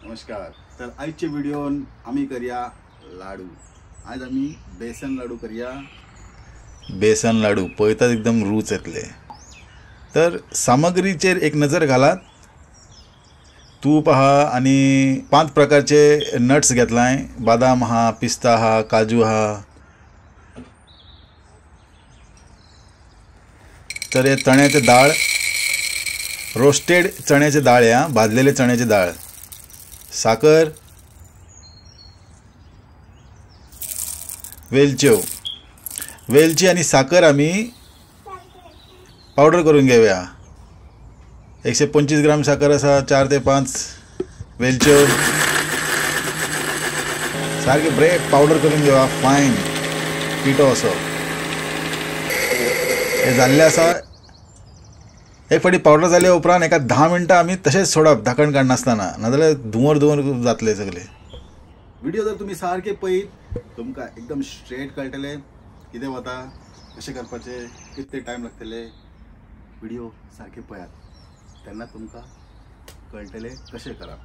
नमस्कार। तर आजचे व्हिडिओन आम्ही करूया लाडू। आज आम्ही बेसन लाडू करूया। बेसन लाडू पळयतात एकदम रूच येतले। तर सामग्रीचेर एक नजर घालात। तूप आहा आणि 5 प्रकारचे नट्स घेतलाय। बदाम आहा, पिस्ता आहा, काजू आहा। तर हे चण्याचे डाळ, रोस्टेड चण्याचे डाळ, या भाजलेले चण्याचे डाळ, साखर, वेलची आणि साखर आम्ही पावडर करून घेऊया। 125 ग्राम साखर असा, 4 ते 5 वेलच्यो सारखे बरे पावडर करून घेऊया। फाईन पिठो असो हे जाल्ले असा। एक फाटी पावडर जाल्या उपरांत एका 10 मिनटां आमी तशेंच सोडप, धाकण काडनासतना, नाजाल्यार धुंवर जातले सगळे। व्हिडिओ जर तुम्ही सारखे पळयत तुमकां एकदम स्ट्रेट कळटले कितें वता, कशें करपाचें, कितले टायम लागतले। व्हिडिओ सारखे पळयात तेन्ना तुमकां कळटले कशें करप।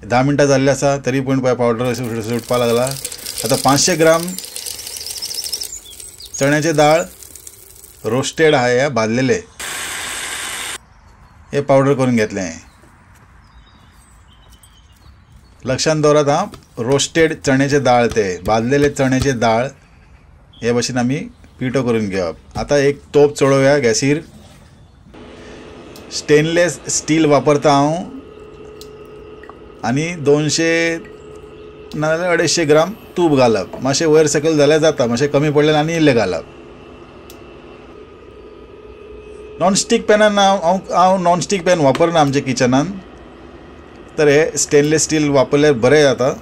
10 मिनटां जाल्ले आसा तरी पूण पळय पावडर सुटपाक लागला। आतां 500 ग्राम चण्याचे डाळ रोस्टेड आहा, हे भाजलेले, हे पावडर करून घेतले। लक्षात दवरात हा, रोस्टेड चण्याचे डाळ, ते भाजलेले चण्याचे डाळ हे भाशेन आमी पिठो करून घेवप। आता एक तोप चडोवया गॅसीर। स्टेनलेस स्टील वापरता हांव आणि 200 नाजाल्यार 250 ग्राम तूप घालप। मातशें वयर सकयल जाल्यार जाता, मातशें कमी पडल्यार आनी इल्लें घालप। नॉनस्टिक पॅनान हांव नॉनस्टिक पॅन वापरना आमच्या किचनान, तर हे स्टेनलेस स्टील वापरल्यार बरें जाता।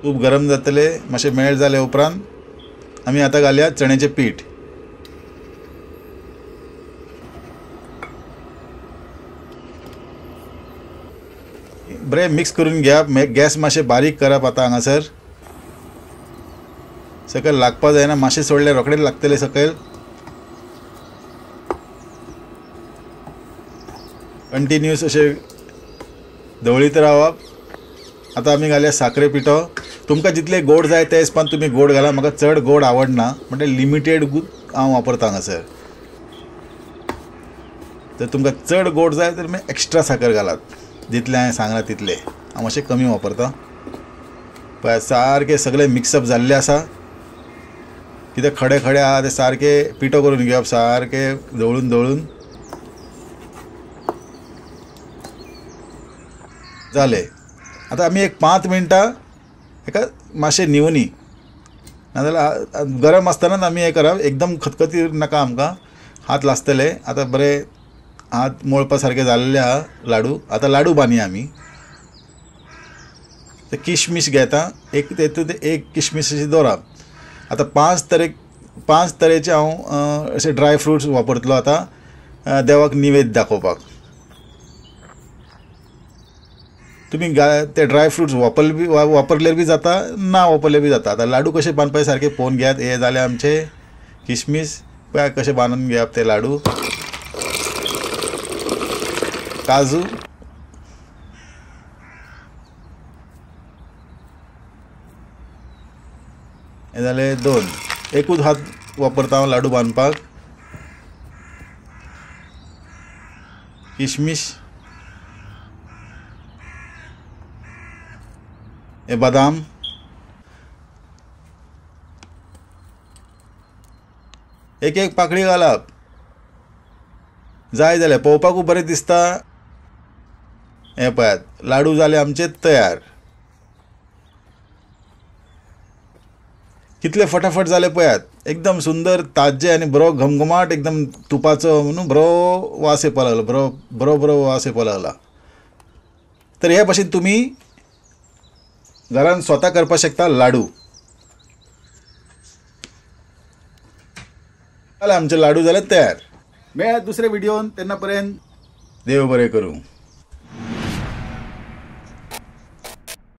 तूप गरम जातले, मातशें मेल्ट जाले उपरांत आमी आतां घालया चण्याचें पीठ। बरें मिक्स करून घेवप। गॅस मातशें बारीक करप आतां हांगासर, सकयल लागपा जायना, मातशें सोडल्यार रोखडेच लागतले सकयल। कंटिन्यूअस अशें धवळीत रावप। आतां आमी घालया साखरे पिठो। तुमकां जितले गोड जाय ते हिसपान तुमी गोड घाला, म्हाका चड गोड आवडना, म्हणजे लिमिटेड हांव वापरता हांगासर। जर तुमकां चड गोड जाय तर मागीर एक्स्ट्रा साखर घालात, जितले हांवें सांगला तितले। हांव मातशें कमी वापरता। पळय सारकें सगळें मिक्सअप जाल्लें आसा। कितें खडे खडे आहा ते सारके पिठो करून घेवप, सारके धवळून जाले। आतां आमी एक 5 मिनटां एका मातशें निवनी, नाजाल्यार गरम आसतनाच आमी हें करप, एकदम खतखतीत नाका आमकां, हात लासतले। आतां बरें हात मळपा सारके जाल्ले आहा लाडू। आतां लाडू बांदया आमी। ते किशमिश घेता, एक किशमिश अशी दवरप। आतां 5 तरेचे हांव अशे ड्राय फ्रुट्स वापरतलो आतां देवाक निवेद दाखोवपाक। तुमी ते ड्राय फ्रुट्स वापरले बी जाता, ना वापरले बी जाता। आतां लाडू कशे बांदपाचे सारके पळोवन घेयात। हे जाले आमचे किशमिश, पळय कशे बांदून घेवप ते लाडू। काजू, हे जाले 2। एकूच हात वापरता हांव लाडू बांदपाक। किशमिश, हे बदाम, एक पाकळी घालप। जाय जाल्यार पळोवपाकूय बरें दिसता। हे पळयात लाडू जाले आमचे तयार। कितले फटाफट जाले पळयात। एकदम सुंदर, ताज्जे आनी बरो घमघमाट, एकदम तुपाचो म्हणून बरो वास येवपा लागलो, बरो वास येवपा लागला। तर हे भाशेन तुमी घरान स्वता करपाक शकता लाडू। जाले आमचे लाडू जाले तयार। मेळ्या दुसरे व्हिडिओन, तेन्ना पर्यंत देव बरें करूं।